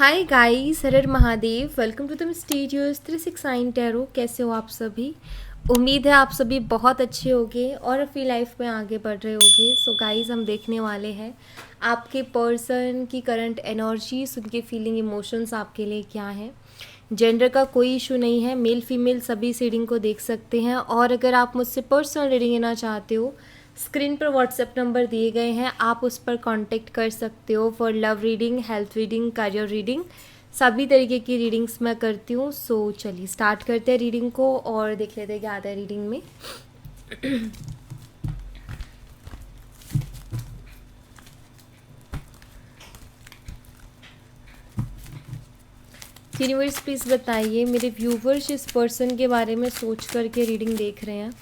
हाय guys, हर हर Mahadev. Welcome to the studios 369 tarot. कैसे हो आप सभी? उम्मीद है आप सभी बहुत अच्छे होंगे और अपनी लाइफ में आगे बढ़ रहे होंगे। सो गाइस, हम देखने वाले हैं आपके पर्सन की करंट एनर्जीज, उनके फीलिंग इमोशंस आपके लिए क्या है। जेंडर का कोई इशू नहीं है, मेल फीमेल सभी इस रीडिंग को देख सकते हैं। और अगर आप मुझसे पर्सनल रीडिंग लेना चाहते हो, स्क्रीन पर व्हाट्सएप नंबर दिए गए हैं, आप उस पर कांटेक्ट कर सकते हो for love reading, health reading, career reading. सभी तरीके की रीडिंग्स मैं करती हूँ। सो चलिए स्टार्ट करते हैं रीडिंग को और देख लेते हैं क्या आता है रीडिंग में। यूनिवर्स प्लीज़ बताइए, मेरे व्यूवर्स इस पर्सन के बारे में सोच करके रीडिंग देख रहे हैं,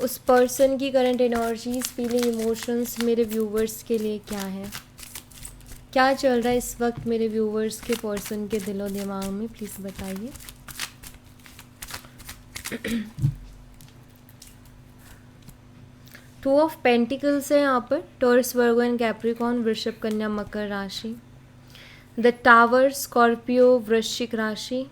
उस पर्सन की करंट एनर्जीज, फीलिंग, इमोशंस मेरे व्यूवर्स के लिए क्या है, क्या चल रहा है इस वक्त मेरे व्यूवर्स के पर्सन के दिलो दिमाग में, प्लीज़ बताइए। टू ऑफ पेंटिकल्स है यहाँ पर, टॉरस, वर्गो एंड कैप्रिकॉर्न, वृषभ, कन्या, मकर राशि। द टावर, स्कॉर्पियो, वृश्चिक राशि।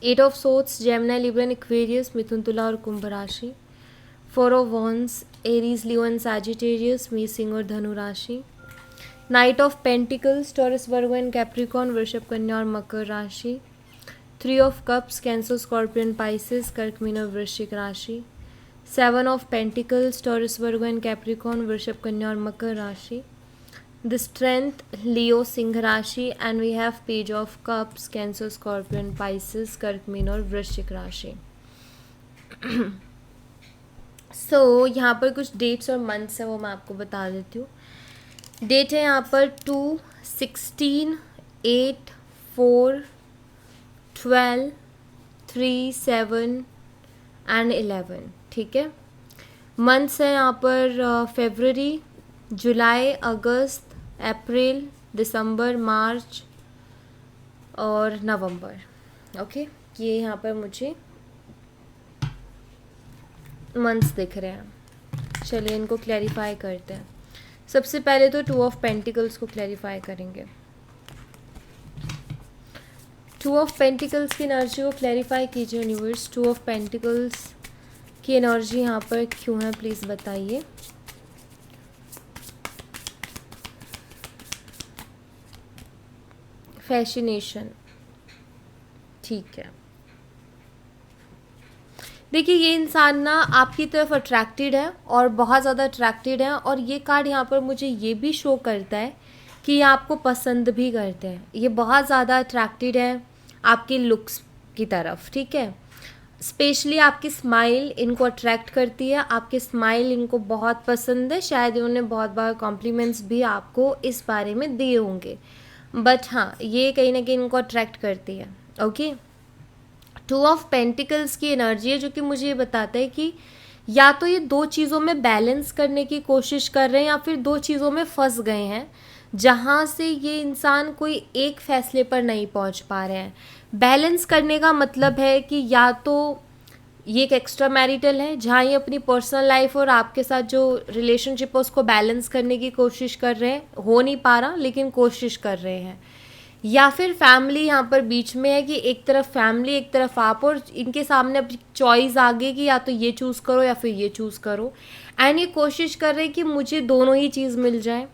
Eight of swords, Gemini, Libra, Aquarius, मिथुन, तुला और कुंभ राशि। Four of wands, Aries, Leo and Sagittarius, मीन, सिंह और धनु राशि। Knight of pentacles, Taurus, Virgo and Capricorn, वृषभ, कन्या और मकर राशि। Three of cups, cancer, Scorpion, Pisces, कर्क, मीन और वृश्चिक राशि। Seven of pentacles, Taurus, Virgo and Capricorn, वृषभ, कन्या और मकर राशि। द स्ट्रेंथ, लियो, सिंह राशि। And we have page of cups, cancer, Scorpion, Pisces, कर्क, मीन और वृश्चिक राशि। सो यहाँ पर कुछ डेट्स और मंथ्स है, वो मैं आपको बता देती हूँ। डेट है यहाँ पर 2, 16, 8, 4, 12, 3, 7 एंड 11। ठीक है। मंथ्स है यहाँ पर फरवरी, जुलाई, अगस्त, अप्रैल, दिसंबर, मार्च और नवंबर। ओके, ये यहाँ पर मुझे मंथ्स दिख रहे हैं। चलिए इनको क्लैरिफाई करते हैं। सबसे पहले तो टू ऑफ पेंटिकल्स को क्लैरिफाई करेंगे। टू ऑफ पेंटिकल्स की एनर्जी को क्लैरिफाई कीजिए यूनिवर्स। टू ऑफ पेंटिकल्स की एनर्जी यहाँ पर क्यों है, प्लीज़ बताइए। फैसिनेशन, ठीक है। देखिए, ये इंसान ना आपकी तरफ अट्रैक्टेड है और बहुत ज़्यादा अट्रैक्टेड है। और ये कार्ड यहाँ पर मुझे ये भी शो करता है कि ये आपको पसंद भी करते हैं। ये बहुत ज़्यादा अट्रैक्टेड है आपके लुक्स की तरफ। ठीक है। स्पेशली आपकी स्माइल इनको अट्रैक्ट करती है। आपकी स्माइल इनको बहुत पसंद है। शायद इन्होंने बहुत बार कॉम्प्लीमेंट्स भी आपको इस बारे में दिए होंगे, बट हाँ, ये कहीं ना कहीं इनको अट्रैक्ट करती है। ओके। टू ऑफ पेंटिकल्स की एनर्जी है जो कि मुझे ये बताता है कि या तो ये दो चीज़ों में बैलेंस करने की कोशिश कर रहे हैं या फिर दो चीज़ों में फंस गए हैं, जहाँ से ये इंसान कोई एक फैसले पर नहीं पहुँच पा रहे हैं। बैलेंस करने का मतलब है कि या तो ये एक एक्स्ट्रा मैरिटल है जहाँ ये अपनी पर्सनल लाइफ और आपके साथ जो रिलेशनशिप है उसको बैलेंस करने की कोशिश कर रहे हैं, हो नहीं पा रहा लेकिन कोशिश कर रहे हैं। या फिर फैमिली यहाँ पर बीच में है कि एक तरफ फैमिली, एक तरफ आप, और इनके सामने अब चॉइस आ गई कि या तो ये चूज़ करो या फिर ये चूज़ करो। एंड ये कोशिश कर रहे हैं कि मुझे दोनों ही चीज़ मिल जाए।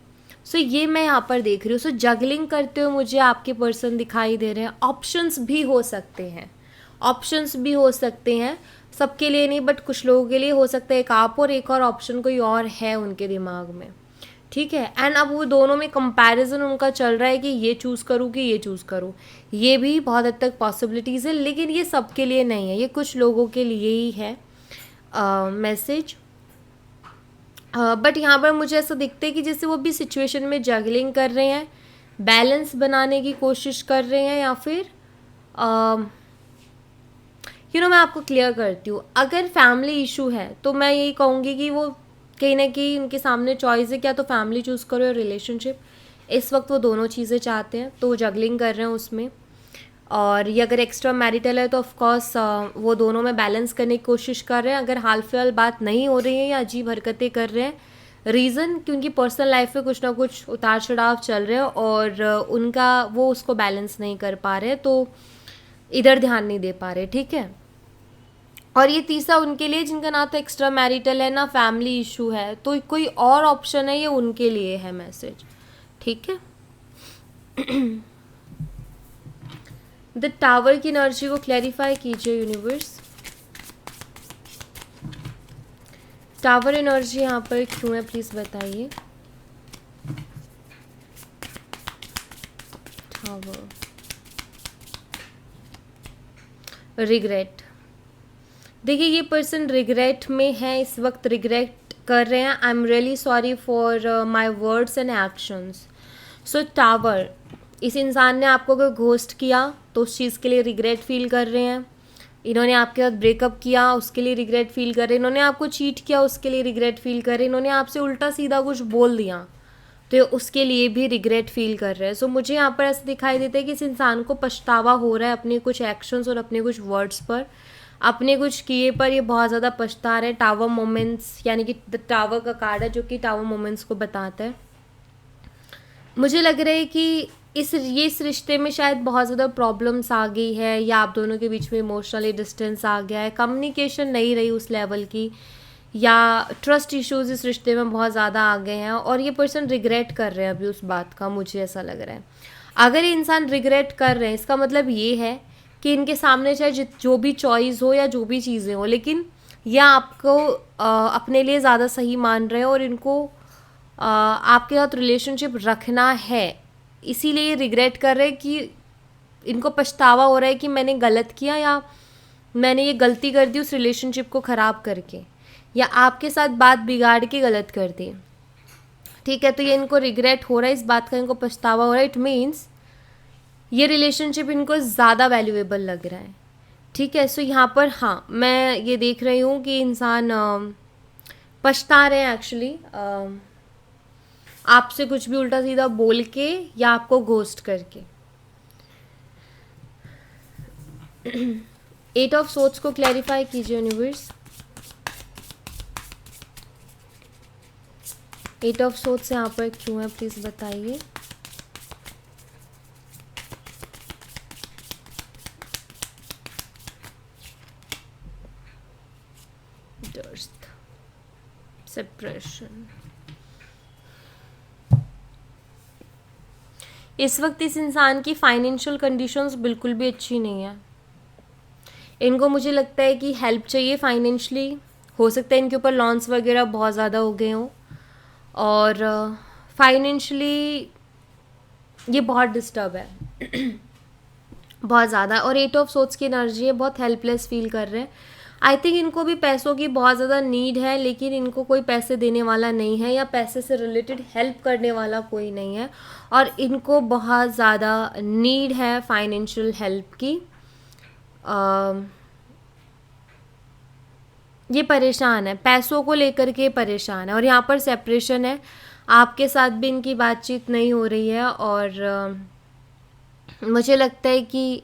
सो ये मैं यहाँ पर देख रही हूँ। सो जगलिंग करते हुए मुझे आपके पर्सन दिखाई दे रहे हैं। ऑप्शंस भी हो सकते हैं, ऑप्शंस भी हो सकते हैं, सबके लिए नहीं बट कुछ लोगों के लिए हो सकता है एक आप और एक और ऑप्शन कोई और है उनके दिमाग में। ठीक है। एंड अब वो दोनों में कंपैरिजन उनका चल रहा है कि ये चूज़ करूँ कि ये चूज़ करूँ। ये भी बहुत हद तक पॉसिबिलिटीज़ है, लेकिन ये सबके लिए नहीं है, ये कुछ लोगों के लिए ही है मैसेज। बट यहाँ पर मुझे ऐसा दिखता है कि जैसे वो भी सिचुएशन में जगलिंग कर रहे हैं, बैलेंस बनाने की कोशिश कर रहे हैं, या फिर मैं आपको क्लियर करती हूँ। अगर फैमिली इशू है तो मैं यही कहूँगी कि वो कहीं ना कहीं उनके सामने चॉइस है, क्या तो फैमिली चूज़ करो या रिलेशनशिप। इस वक्त वो दोनों चीज़ें चाहते हैं तो वो जगलिंग कर रहे हैं उसमें। और ये अगर एक्स्ट्रा मैरिटल है तो ऑफकोर्स वो दोनों में बैलेंस करने की कोशिश कर रहे हैं। अगर हाल फिलहाल बात नहीं हो रही है या अजीब हरकतें कर रहे हैं रीज़न क्योंकि पर्सनल लाइफ में कुछ ना कुछ उतार चढ़ाव चल रहे हैं और उनका वो उसको बैलेंस नहीं कर पा रहे, तो इधर ध्यान नहीं दे पा रहे, ठीक है। और ये तीसरा उनके लिए जिनका ना तो एक्स्ट्रा मैरिटल है ना फैमिली इशू है, तो कोई और ऑप्शन है, ये उनके लिए है मैसेज, ठीक है। द टावर की एनर्जी को क्लैरिफाई कीजिए यूनिवर्स। टावर एनर्जी यहाँ पर क्यों है प्लीज बताइए। Tower, regret. देखिए ये पर्सन रिग्रेट में है इस वक्त, रिग्रेट कर रहे हैं। I am really sorry for my words and actions. So tower, इस इंसान ने आपको अगर घोस्ट किया तो उस चीज़ के लिए रिग्रेट फील कर रहे हैं। इन्होंने आपके साथ ब्रेकअप किया उसके लिए रिग्रेट फील कर रहे हैं। इन्होंने आपको चीट किया उसके लिए रिग्रेट फील कर रहे हैं। इन्होंने आपसे उल्टा सीधा कुछ बोल दिया तो उसके लिए भी रिग्रेट फील कर रहे हैं। सो मुझे यहाँ पर ऐसा दिखाई देता है कि इस इंसान को पछतावा हो रहा है अपने कुछ एक्शंस और अपने कुछ वर्ड्स पर, अपने कुछ किए पर ये बहुत ज़्यादा पछता रहे हैं। टावर मोमेंट्स यानी कि द टावर का कार्ड है जो कि टावर मोमेंट्स को बताता है। मुझे लग रहा है कि इस रिश्ते में शायद बहुत ज़्यादा प्रॉब्लम्स आ गई है, या आप दोनों के बीच में इमोशनली डिस्टेंस आ गया है, कम्युनिकेशन नहीं रही उस लेवल की, या ट्रस्ट इश्यूज इस रिश्ते में बहुत ज़्यादा आ गए हैं और ये पर्सन रिग्रेट कर रहे हैं अभी उस बात का, मुझे ऐसा लग रहा है। अगर ये इंसान रिग्रेट कर रहे हैं इसका मतलब ये है कि इनके सामने चाहे जो भी चॉइस हो या जो भी चीज़ें हो, लेकिन यह आपको अपने लिए ज़्यादा सही मान रहे हैं और इनको आपके साथ रिलेशनशिप रखना है, इसीलिए ये रिग्रेट कर रहे हैं कि इनको पछतावा हो रहा है कि मैंने गलत किया या मैंने ये गलती कर दी उस रिलेशनशिप को ख़राब करके, या आपके साथ बात बिगाड़ के गलत कर दी, ठीक है। तो ये इनको रिग्रेट हो रहा है इस बात का, इनको पछतावा हो रहा है। इट मीन्स ये रिलेशनशिप इनको ज़्यादा वैल्यूएबल लग रहा है, ठीक है। सो यहाँ पर हाँ मैं ये देख रही हूँ कि इंसान पछता रहे हैं एक्चुअली, आपसे कुछ भी उल्टा सीधा बोल के या आपको घोस्ट करके। 8 ऑफ सोर्ड्स को क्लैरिफाई कीजिए यूनिवर्स। 8 ऑफ सोर्ड्स यहाँ पर क्यों है प्लीज बताइए। डर्स्ट, सेपरेशन। इस वक्त इस इंसान की फाइनेंशियल कंडीशंस बिल्कुल भी अच्छी नहीं है। इनको मुझे लगता है कि हेल्प चाहिए फाइनेंशियली, हो सकता है इनके ऊपर लॉन्स वगैरह बहुत ज़्यादा हो गए हों और फाइनेंशियली ये बहुत डिस्टर्ब है बहुत ज़्यादा। और 8 ऑफ सोर्ड्स की एनर्जी है, बहुत हेल्पलेस फील कर रहे हैं। आई थिंक इनको भी पैसों की बहुत ज़्यादा नीड है, लेकिन इनको कोई पैसे देने वाला नहीं है या पैसे से रिलेटेड हेल्प करने वाला कोई नहीं है, और इनको बहुत ज़्यादा नीड है फाइनेंशियल हेल्प की। ये परेशान है, पैसों को लेकर के परेशान है, और यहाँ पर सेपरेशन है, आपके साथ भी इनकी बातचीत नहीं हो रही है। और मुझे लगता है कि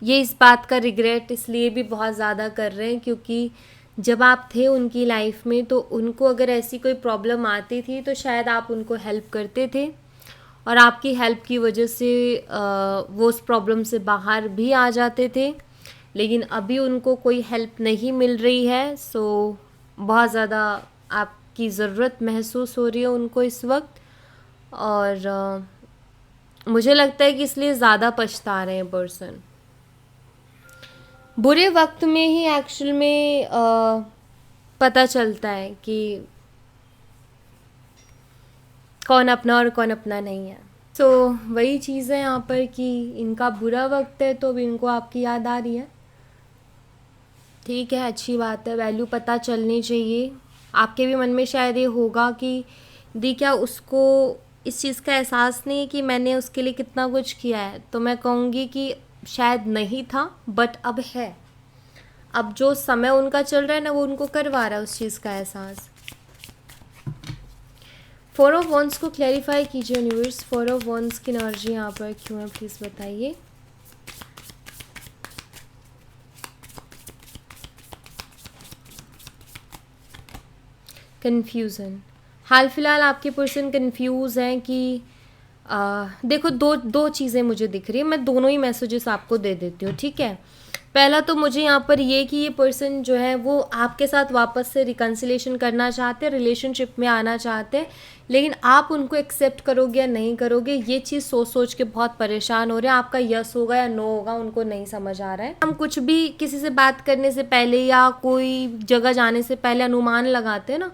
ये इस बात का रिग्रेट इसलिए भी बहुत ज़्यादा कर रहे हैं क्योंकि जब आप थे उनकी लाइफ में तो उनको अगर ऐसी कोई प्रॉब्लम आती थी तो शायद आप उनको हेल्प करते थे, और आपकी हेल्प की वजह से वो उस प्रॉब्लम से बाहर भी आ जाते थे। लेकिन अभी उनको कोई हेल्प नहीं मिल रही है, सो बहुत ज़्यादा आपकी ज़रूरत महसूस हो रही है उनको इस वक्त, और मुझे लगता है कि इसलिए ज़्यादा पछता रहे हैं पर्सन। बुरे वक्त में ही एक्चुअल में पता चलता है कि कौन अपना और कौन अपना नहीं है। तो वही चीज़ है यहाँ पर कि इनका बुरा वक्त है तो भी इनको आपकी याद आ रही है, ठीक है, अच्छी बात है, वैल्यू पता चलनी चाहिए। आपके भी मन में शायद ये होगा कि दी क्या उसको इस चीज़ का एहसास नहीं है कि मैंने उसके लिए कितना कुछ किया है, तो मैं कहूँगी कि शायद नहीं था बट अब है। अब जो समय उनका चल रहा है ना वो उनको करवा रहा है उस चीज़ का एहसास। 4 ऑफ वंस को क्लैरिफाई कीजिए यूनिवर्स। 4 ऑफ वंस की एनर्जी यहाँ पर क्यों है प्लीज़ बताइए। कन्फ्यूज़न, हाल फिलहाल आपके पर्सन कंफ्यूज हैं कि देखो, दो चीज़ें मुझे दिख रही है, मैं दोनों ही मैसेजेस आपको दे देती हूँ, ठीक है। पहला तो मुझे यहाँ पर ये कि ये पर्सन जो है वो आपके साथ वापस से रिकन्सिलेशन करना चाहते हैं, रिलेशनशिप में आना चाहते हैं, लेकिन आप उनको एक्सेप्ट करोगे या नहीं करोगे, ये चीज़ सोच सोच के बहुत परेशान हो रहे हैं। आपका यस होगा या नो होगा उनको नहीं समझ आ रहा है। हम कुछ भी किसी से बात करने से पहले या कोई जगह जाने से पहले अनुमान लगाते हैं ना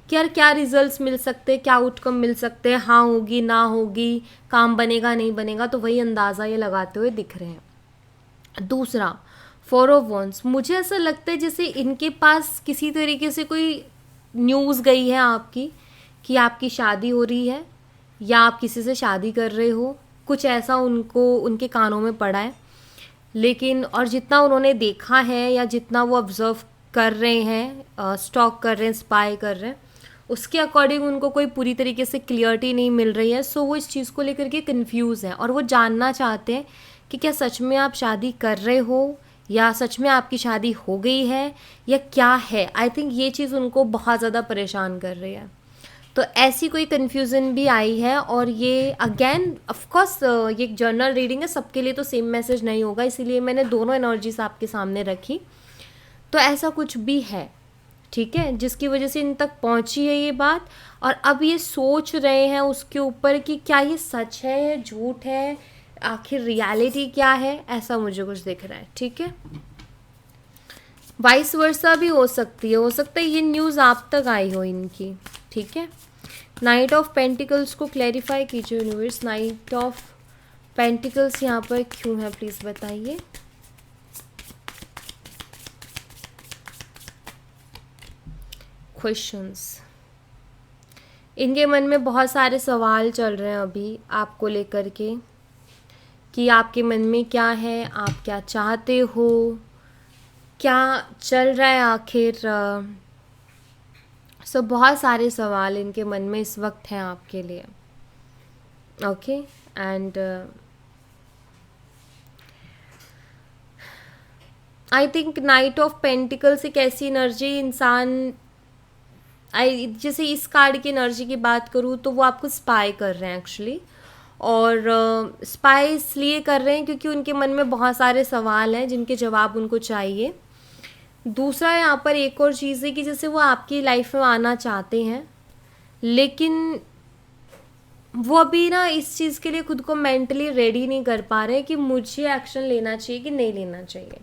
कि यार क्या रिजल्ट्स मिल सकते हैं, क्या आउटकम मिल सकते हैं, हाँ होगी ना होगी, काम बनेगा नहीं बनेगा, तो वही अंदाज़ा ये लगाते हुए दिख रहे हैं। दूसरा, 4 ऑफ वॉन्ड्स, मुझे ऐसा लगता है जैसे इनके पास किसी तरीके से कोई न्यूज़ गई है आपकी कि आपकी शादी हो रही है या आप किसी से शादी कर रहे हो, कुछ ऐसा उनको उनके कानों में पड़ा है। लेकिन और जितना उन्होंने देखा है या जितना वो ऑब्जर्व कर रहे हैं, स्टॉक कर रहे हैं, स्पाई कर रहे हैं, उसके अकॉर्डिंग उनको कोई पूरी तरीके से क्लियरिटी नहीं मिल रही है। सो वो इस चीज़ को लेकर के कंफ्यूज हैं और वो जानना चाहते हैं कि क्या सच में आप शादी कर रहे हो या सच में आपकी शादी हो गई है या क्या है। आई थिंक ये चीज़ उनको बहुत ज़्यादा परेशान कर रही है। तो ऐसी कोई कन्फ्यूज़न भी आई है। और ये अगेन ऑफकोर्स ये एक जर्नल रीडिंग है, सबके लिए तो सेम मैसेज नहीं होगा, इसीलिए मैंने दोनों एनर्जीज आपके सामने रखी। तो ऐसा कुछ भी है, ठीक है, जिसकी वजह से इन तक पहुंची है ये बात, और अब ये सोच रहे हैं उसके ऊपर कि क्या ये सच है या झूठ है, आखिर रियलिटी क्या है, ऐसा मुझे कुछ दिख रहा है, ठीक है। वाइस वर्सा भी हो सकती है, हो सकता है ये न्यूज़ आप तक आई हो इनकी, ठीक है। नाइट ऑफ पेंटिकल्स को क्लैरिफाई कीजिए यूनिवर्स, नाइट ऑफ पेंटिकल्स यहाँ पर क्यों है प्लीज़ बताइए। क्वेश्चंस, इनके मन में बहुत सारे सवाल चल रहे हैं अभी आपको लेकर के कि आपके मन में क्या है, आप क्या चाहते हो, क्या चल रहा है आखिर। सो बहुत सारे सवाल इनके मन में इस वक्त हैं आपके लिए, okay. And I think night of pentacles एक ऐसी एनर्जी इंसान, जैसे इस कार्ड की एनर्जी की बात करूँ तो वो आपको स्पाई कर रहे हैं एक्चुअली, और स्पाई इसलिए कर रहे हैं क्योंकि उनके मन में बहुत सारे सवाल हैं जिनके जवाब उनको चाहिए। दूसरा यहाँ पर एक और चीज़ है कि जैसे वो आपकी लाइफ में आना चाहते हैं, लेकिन वो अभी ना इस चीज़ के लिए खुद को मेंटली रेडी नहीं कर पा रहे कि मुझे एक्शन लेना चाहिए कि नहीं लेना चाहिए,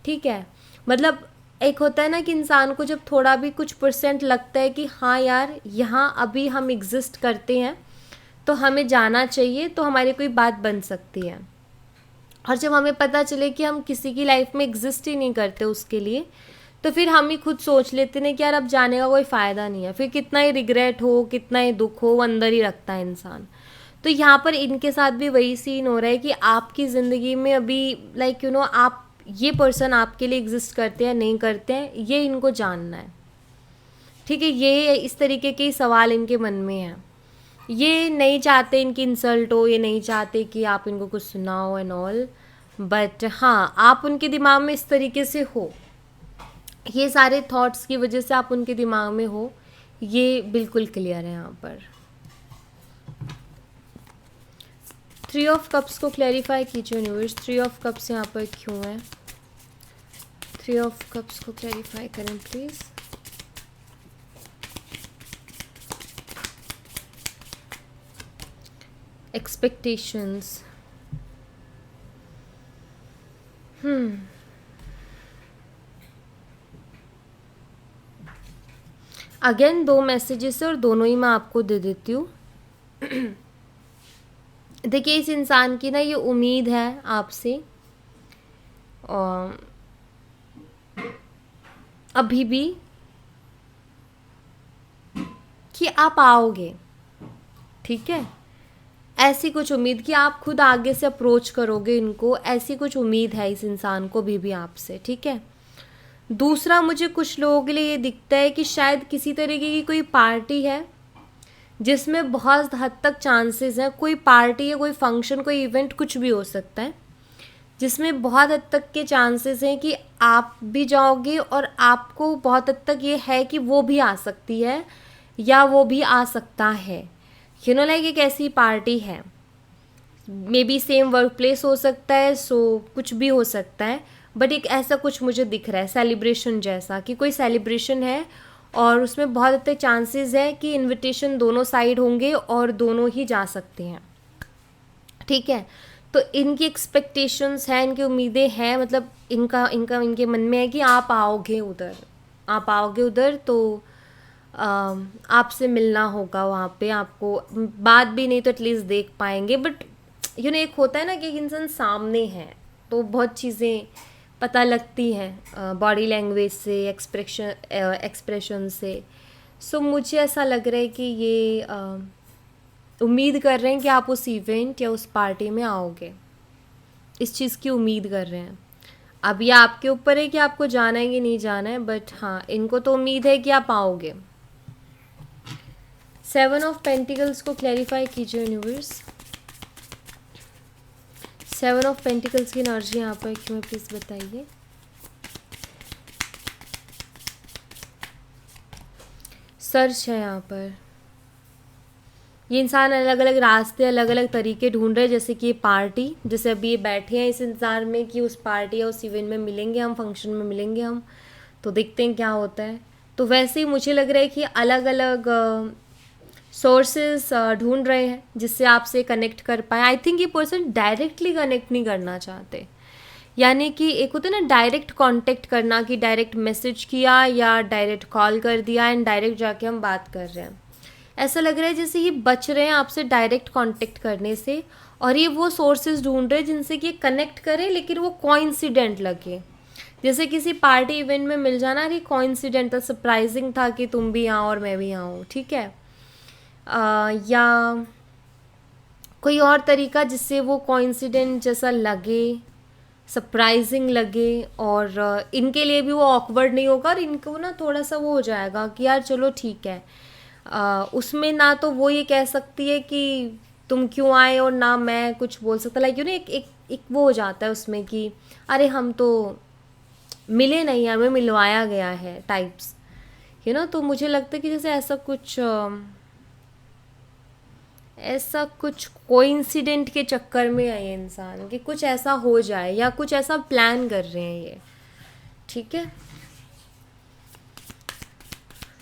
ठीक है। मतलब एक होता है ना कि इंसान को जब थोड़ा भी कुछ % लगता है कि हाँ यार यहाँ अभी हम एग्जिस्ट करते हैं तो हमें जाना चाहिए, तो हमारी कोई बात बन सकती है। और जब हमें पता चले कि हम किसी की लाइफ में एग्जिस्ट ही नहीं करते उसके लिए, तो फिर हम ही खुद सोच लेते हैं कि यार अब जाने का कोई फ़ायदा नहीं है, फिर कितना ही रिग्रेट हो, कितना ही दुख हो, वो अंदर ही रखता है इंसान। तो यहाँ पर इनके साथ भी वही सीन हो रहा है कि आपकी ज़िंदगी में अभी लाइक यू नो आप, ये पर्सन आपके लिए एग्जिस्ट करते हैं नहीं करते हैं, ये इनको जानना है, ठीक है। ये इस तरीके के सवाल इनके मन में हैं। ये नहीं चाहते इनकी इंसल्ट हो, ये नहीं चाहते कि आप इनको कुछ सुनाओ एंड ऑल, बट हाँ आप उनके दिमाग में इस तरीके से हो, ये सारे थॉट्स की वजह से आप उनके दिमाग में हो, ये बिल्कुल क्लियर है यहाँ पर। 3 ऑफ कप्स को क्लैरिफाई कीजिए यूनिवर्स, 3 ऑफ कप्स यहाँ पर क्यों है, 3 ऑफ कप्स को क्लैरिफाई करें प्लीज़। एक्सपेक्टेशंस, अगेन 2 मैसेजेस है और दोनों ही मैं आपको दे देती हूँ। देखिए इस इंसान की ना ये उम्मीद है आपसे, और अभी भी कि आप आओगे, ठीक है, ऐसी कुछ उम्मीद कि आप खुद आगे से अप्रोच करोगे इनको, ऐसी कुछ उम्मीद है इस इंसान को भी आपसे, ठीक है। दूसरा, मुझे कुछ लोगों के लिए ये दिखता है कि शायद किसी तरीके की कोई पार्टी है जिसमें बहुत हद तक चांसेस हैं, कोई पार्टी है, कोई फंक्शन, कोई इवेंट, कुछ भी हो सकता है, जिसमें बहुत हद तक के चांसेस हैं कि आप भी जाओगे और आपको बहुत हद तक ये है कि वो भी आ सकती है, या वो भी आ सकता है। यू नो लाइक एक ऐसी पार्टी है, may be same work place हो सकता है, सो कुछ भी हो सकता है, बट एक ऐसा कुछ मुझे दिख रहा है सेलिब्रेशन जैसा, कि कोई सेलिब्रेशन है और उसमें बहुत अच्छे चांसेस है कि इनविटेशन दोनों साइड होंगे और दोनों ही जा सकते हैं। ठीक है, तो इनकी एक्सपेक्टेशंस हैं, इनकी उम्मीदें हैं, मतलब इनका इनका इनके मन में है कि आप आओगे उधर, आप आओगे उधर, तो आपसे मिलना होगा वहाँ पे, आपको बात भी नहीं तो एटलीस्ट देख पाएंगे। बट यू नो एक होता है ना कि एक इंसान सामने है तो बहुत चीज़ें पता लगती हैं बॉडी लैंग्वेज से, एक्सप्रेशन से। सो मुझे ऐसा लग रहा है कि ये उम्मीद कर रहे हैं कि आप उस इवेंट या उस पार्टी में आओगे, इस चीज़ की उम्मीद कर रहे हैं। अब ये आपके ऊपर है कि आपको जाना है कि नहीं जाना है, बट हाँ इनको तो उम्मीद है कि आप आओगे। 7 ऑफ पेंटिकल्स को क्लैरिफाई कीजिए यूनिवर्स। 7 ऑफ पेंटिकल्स की एनर्जी यहाँ पर क्यों है, प्लीज़ बताइए। सर्च है यहाँ पर, ये इंसान अलग अलग रास्ते, अलग अलग तरीके ढूंढ रहे हैं। जैसे कि ये पार्टी, जैसे अभी ये बैठे हैं इस इंतज़ार में कि उस पार्टी या उस इवेंट में मिलेंगे हम, फंक्शन में मिलेंगे हम, तो देखते हैं क्या होता है। तो वैसे ही मुझे लग रहा है कि अलग अलग सोर्सेस ढूंढ रहे हैं जिससे आपसे कनेक्ट कर पाए। आई थिंक ये पर्सन डायरेक्टली कनेक्ट नहीं करना चाहते, यानी कि एक होता है ना डायरेक्ट कांटेक्ट करना, कि डायरेक्ट मैसेज किया या डायरेक्ट कॉल कर दिया एंड डायरेक्ट जाके हम बात कर रहे हैं। ऐसा लग रहा है जैसे ये बच रहे हैं आपसे डायरेक्ट कांटेक्ट करने से, और ये वो सोर्सेज ढूंढ रहे हैं जिनसे कि कनेक्ट करें लेकिन वो कोइंसिडेंट लगे। जैसे किसी पार्टी इवेंट में मिल जाना, अरे कोइंसिडेंट था, सरप्राइजिंग था कि तुम भी यहाँ और मैं भी यहाँ हूँ, ठीक है। या कोई और तरीका जिससे वो कोइंसिडेंट जैसा लगे, सरप्राइजिंग लगे, और इनके लिए भी वो ऑकवर्ड नहीं होगा और इनको ना थोड़ा सा वो हो जाएगा कि यार चलो ठीक है। उसमें ना तो वो ये कह सकती है कि तुम क्यों आए, और ना मैं कुछ बोल सकता, लाइक यू नो एक एक एक वो हो जाता है उसमें कि अरे हम तो मिले नहीं, हमें मिलवाया गया है टाइप्स, यू नो। तो मुझे लगता है कि जैसे ऐसा कुछ कोइंसिडेंट के चक्कर में है ये इंसान, कि कुछ ऐसा हो जाए या कुछ ऐसा प्लान कर रहे हैं ये, ठीक है।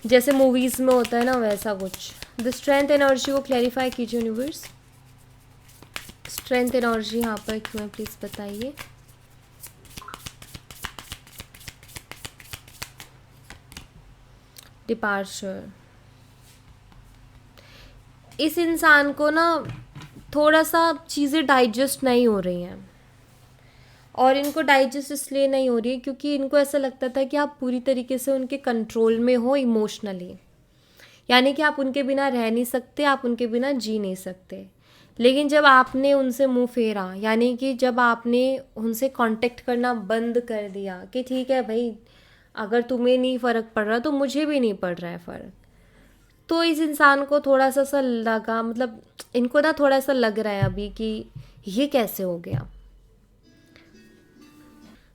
जैसे मूवीज़ में होता है ना वैसा कुछ। द स्ट्रेंथ एनर्जी को क्लैरिफाई कीजिए यूनिवर्स। स्ट्रेंथ एनर्जी यहाँ पर क्यों है, प्लीज़ बताइए। डिपार्चर, इस इंसान को ना थोड़ा सा चीज़ें डाइजेस्ट नहीं हो रही हैं, और इनको डाइजेस्ट इसलिए नहीं हो रही है क्योंकि इनको ऐसा लगता था कि आप पूरी तरीके से उनके कंट्रोल में हो इमोशनली, यानी कि आप उनके बिना रह नहीं सकते, आप उनके बिना जी नहीं सकते। लेकिन जब आपने उनसे मुंह फेरा, यानी कि जब आपने उनसे कांटेक्ट करना बंद कर दिया कि ठीक है भाई, अगर तुम्हें नहीं फ़र्क पड़ रहा तो मुझे भी नहीं पड़ रहा है फ़र्क, तो इस इंसान को थोड़ा सा लगा, मतलब इनको ना थोड़ा सा लग रहा है अभी कि ये कैसे हो गया।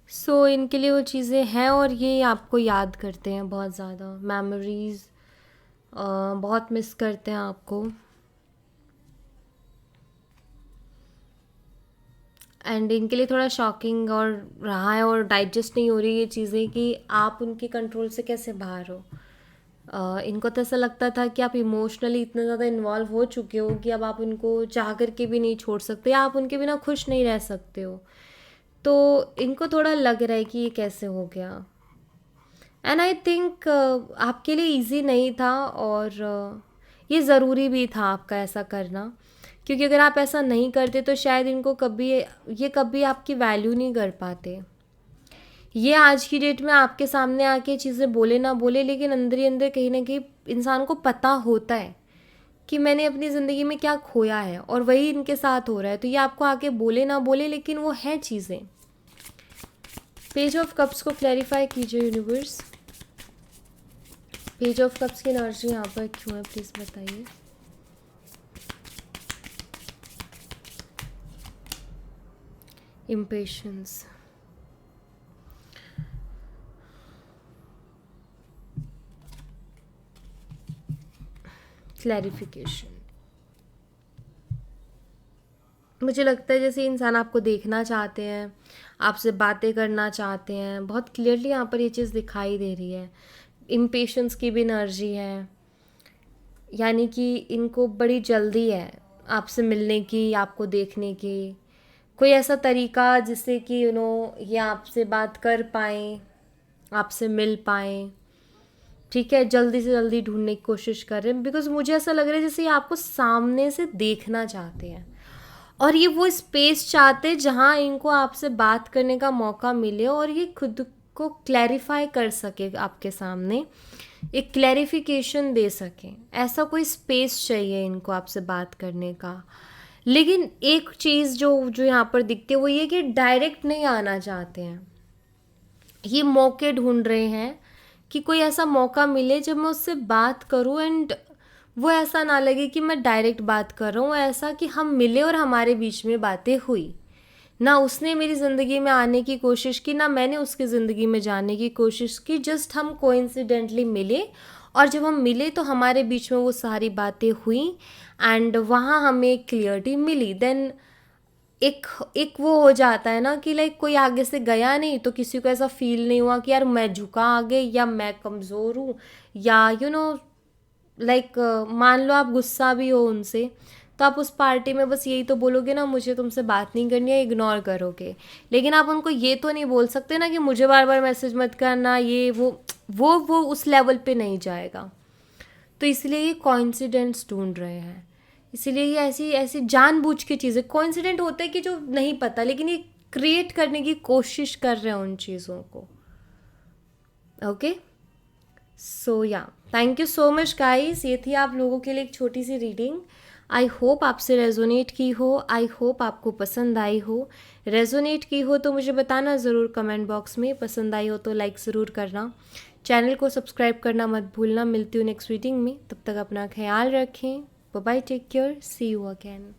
सो इनके लिए वो चीज़ें हैं और ये आपको याद करते हैं बहुत ज़्यादा, मेमोरीज़ बहुत मिस करते हैं आपको। एंड इनके लिए थोड़ा शॉकिंग और रहा है, और डाइजेस्ट नहीं हो रही ये चीज़ें कि आप उनके कंट्रोल से कैसे बाहर हो। इनको तो ऐसा लगता था कि आप इमोशनली इतना ज़्यादा इन्वॉल्व हो चुके हो कि अब आप उनको चाह करके भी नहीं छोड़ सकते, आप उनके बिना खुश नहीं रह सकते हो। तो इनको थोड़ा लग रहा है कि ये कैसे हो गया। एंड आई थिंक आपके लिए इजी नहीं था, और ये ज़रूरी भी था आपका ऐसा करना, क्योंकि अगर आप ऐसा नहीं करते तो शायद इनको कभी आपकी वैल्यू नहीं कर पाते। ये आज की डेट में आपके सामने आके चीज़ें बोले ना बोले, लेकिन अंदर ही अंदर कहीं ना कहीं इंसान को पता होता है कि मैंने अपनी ज़िंदगी में क्या खोया है, और वही इनके साथ हो रहा है। तो ये आपको आके बोले ना बोले, लेकिन वो है चीज़ें। पेज ऑफ कप्स को क्लैरिफाई कीजिए यूनिवर्स। पेज ऑफ कप्स की एनर्जी यहाँ पर क्यों है, प्लीज़ बताइए। Impatience, clarification. मुझे लगता है जैसे इंसान आपको देखना चाहते हैं, आपसे बातें करना चाहते हैं, बहुत क्लियरली यहाँ पर ये चीज़ दिखाई दे रही है। इम्पेशंस की भी एनर्जी है, यानी कि इनको बड़ी जल्दी है आपसे मिलने की, आपको देखने की। कोई ऐसा तरीका जिससे कि ये आपसे बात कर पाएँ, आपसे मिल पाएँ, ठीक है, जल्दी से जल्दी ढूंढने की कोशिश कर रहे हैं। बिकॉज मुझे ऐसा लग रहा है जैसे ये आपको सामने से देखना चाहते हैं, और ये वो स्पेस चाहते हैं जहाँ इनको आपसे बात करने का मौका मिले और ये खुद को क्लैरिफाई कर सके, आपके सामने एक क्लैरिफिकेशन दे सकें। ऐसा कोई स्पेस चाहिए इनको आपसे बात करने का। लेकिन एक चीज़ जो जो यहाँ पर दिखती है वो ये कि डायरेक्ट नहीं आना चाहते हैं, ये मौके ढूंढ रहे हैं कि कोई ऐसा मौका मिले जब मैं उससे बात करूं, एंड वो ऐसा ना लगे कि मैं डायरेक्ट बात कर रहा हूँ, ऐसा कि हम मिले और हमारे बीच में बातें हुई। ना उसने मेरी ज़िंदगी में आने की कोशिश की, ना मैंने उसकी ज़िंदगी में जाने की कोशिश की, जस्ट हम कोइंसिडेंटली मिले, और जब हम मिले तो हमारे बीच में वो सारी बातें हुई एंड वहाँ हमें क्लियरिटी मिली। देन एक एक वो हो जाता है ना कि लाइक कोई आगे से गया नहीं तो किसी को ऐसा फील नहीं हुआ कि यार मैं झुका आगे या मैं कमज़ोर हूँ, या लाइक मान लो आप गुस्सा भी हो उनसे, तो आप उस पार्टी में बस यही तो बोलोगे ना, मुझे तुमसे बात नहीं करनी है, इग्नोर करोगे। लेकिन आप उनको ये तो नहीं बोल सकते ना कि मुझे बार बार मैसेज मत करना, ये वो उस लेवल पे नहीं जाएगा। तो इसलिए ये कॉइंसिडेंट्स ढूंढ रहे हैं, इसीलिए ये ऐसी ऐसी जानबूझ के चीज़ें कोइंसिडेंट होते हैं कि जो नहीं पता, लेकिन ये क्रिएट करने की कोशिश कर रहे हैं उन चीज़ों को। ओके, सो या thank you so much guys, ये थी आप लोगों के लिए एक छोटी सी रीडिंग। आई होप आपसे रेजोनेट की हो, आई होप आपको पसंद आई हो। रेजोनेट की हो तो मुझे बताना ज़रूर कमेंट बॉक्स में, पसंद आई हो तो लाइक ज़रूर करना, चैनल को सब्सक्राइब करना मत भूलना। मिलती हूँ नेक्स्ट रीडिंग में, तब तक अपना ख्याल रखें। Bye bye, take care, see you again.